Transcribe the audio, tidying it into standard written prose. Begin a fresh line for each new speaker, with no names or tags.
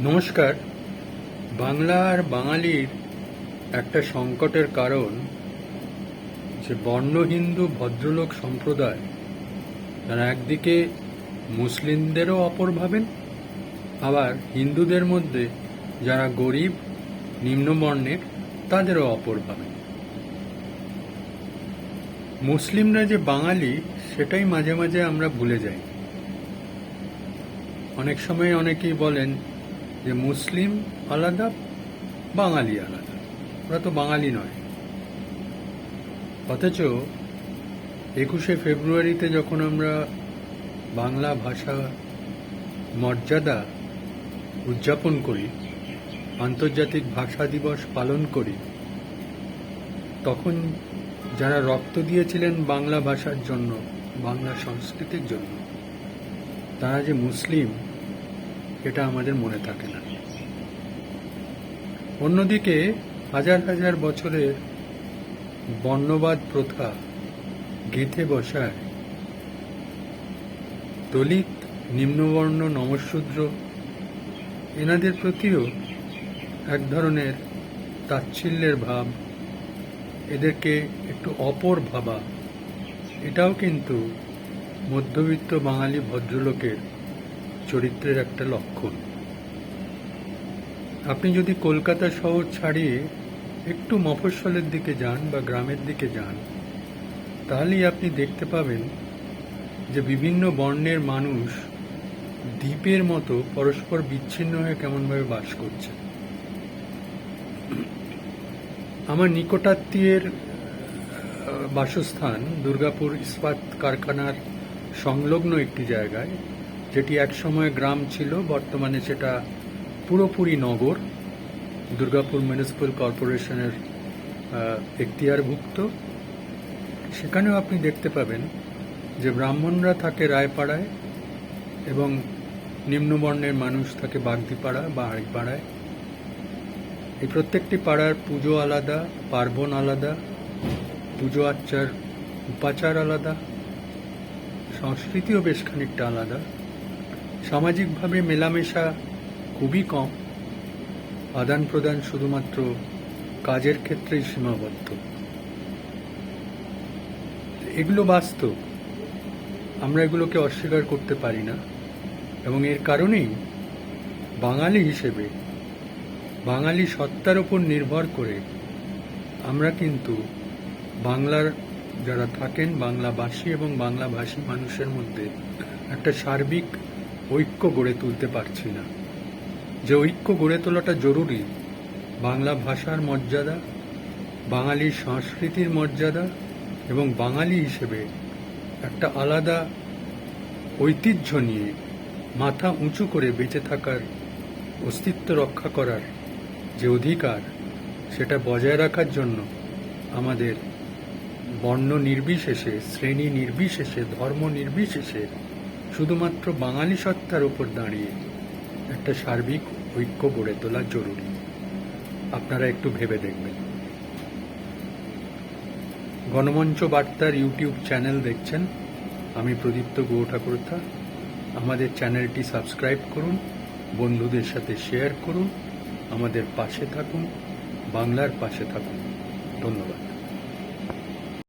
নমস্কার। বাংলা আর বাঙালির একটা সংকটের কারণ যে বর্ণ হিন্দু ভদ্রলোক সম্প্রদায় তারা একদিকে মুসলিমদেরও অপর ভাবেন, আবার হিন্দুদের মধ্যে যারা গরিব নিম্নবর্ণের তাদেরও অপর ভাবেন। মুসলিমরা যে বাঙালি সেটাই মাঝে মাঝে আমরা ভুলে যাই। অনেক সময় অনেকেই বলেন যে মুসলিম আলাদা, বাঙালি আলাদা, ওরা তো বাঙালি নয়। অথচ 21শে ফেব্রুয়ারিতে যখন আমরা বাংলা ভাষা মর্যাদা উদযাপন করি, আন্তর্জাতিক ভাষা দিবস পালন করি, তখন যারা রক্ত দিয়েছিলেন বাংলা ভাষার জন্য, বাংলা সংস্কৃতির জন্য, তারা যে মুসলিম এটা আমাদের মনে থাকে না। অন্যদিকে হাজার হাজার বছরের বর্ণবাদ প্রথা গেঁথে বসায় দলিত, নিম্নবর্ণ, নমশূদ্র এনাদের প্রতিও এক ধরনের তাচ্ছিল্যের ভাব, এদেরকে একটু অপর ভাবা, এটাও কিন্তু মধ্যবিত্ত বাঙালি ভদ্রলোকের চরিত্রের একটা লক্ষণ। আপনি যদি কলকাতা শহর ছাড়িয়ে একটু মফস্বলের দিকে যান বা গ্রামের দিকে যান, তাহলেই আপনি দেখতে পাবেন যে বিভিন্ন বর্ণের মানুষ দ্বীপের মতো পরস্পর বিচ্ছিন্ন হয়ে কেমনভাবে বাস করছে। আমার নিকটাত্মীয়ের বাসস্থান দুর্গাপুর ইস্পাত কারখানার সংলগ্ন একটি জায়গায়, যেটি একসময় গ্রাম ছিল, বর্তমানে সেটা পুরোপুরি নগর, দুর্গাপুর মিউনিসিপ্যাল কর্পোরেশনের এখতিয়ারভুক্ত। সেখানেও আপনি দেখতে পাবেন যে ব্রাহ্মণরা থাকে রায়পাড়ায় এবং নিম্নবর্ণের মানুষ থাকে বাগদিপাড়া বা আড়িপাড়ায়। এই প্রত্যেকটি পাড়ার পুজো আলাদা, পার্বণ আলাদা, পুজো আচ্চার উপাচার আলাদা, সংস্কৃতিও বেশ খানিকটা আলাদা। সামাজিকভাবে মেলামেশা খুবই কম, আদান প্রদান শুধুমাত্র কাজের ক্ষেত্রেই সীমাবদ্ধ। এগুলো বাস্তব, আমরা এগুলোকে অস্বীকার করতে পারি না, এবং এর কারণেই বাঙালি হিসেবে বাঙালি সত্তার উপর নির্ভর করে আমরা কিন্তু বাংলার যারা থাকেন বাংলাভাষী এবং বাংলাভাষী মানুষের মধ্যে একটা সার্বিক ঐক্য গড়ে তুলতে পারছি না। যে ঐক্য গড়ে তোলাটা জরুরি, বাংলা ভাষার মর্যাদা, বাঙালির সংস্কৃতির মর্যাদা এবং বাঙালি হিসেবে একটা আলাদা ঐতিহ্য নিয়ে মাথা উঁচু করে বেঁচে থাকার, অস্তিত্ব রক্ষা করার যে অধিকার, সেটা বজায় রাখার জন্য আমাদের বর্ণ নির্বিশেষে, শ্রেণী নির্বিশেষে, ধর্ম নির্বিশেষে শুধুমাত্র বাঙালি সত্তার উপর দাঁড়িয়ে একটা সার্বিক ঐক্য গড়ে তোলা জরুরি। আপনারা একটু ভেবে দেখবেন। গণমঞ্চ বার্তার ইউটিউব চ্যানেল দেখছেন, আমি প্রদীপ্ত গৌঠাকুরতা। আমাদের চ্যানেলটি সাবস্ক্রাইব করুন, বন্ধুদের সাথে শেয়ার করুন, আমাদের পাশে থাকুন, বাংলার পাশে থাকুন। ধন্যবাদ।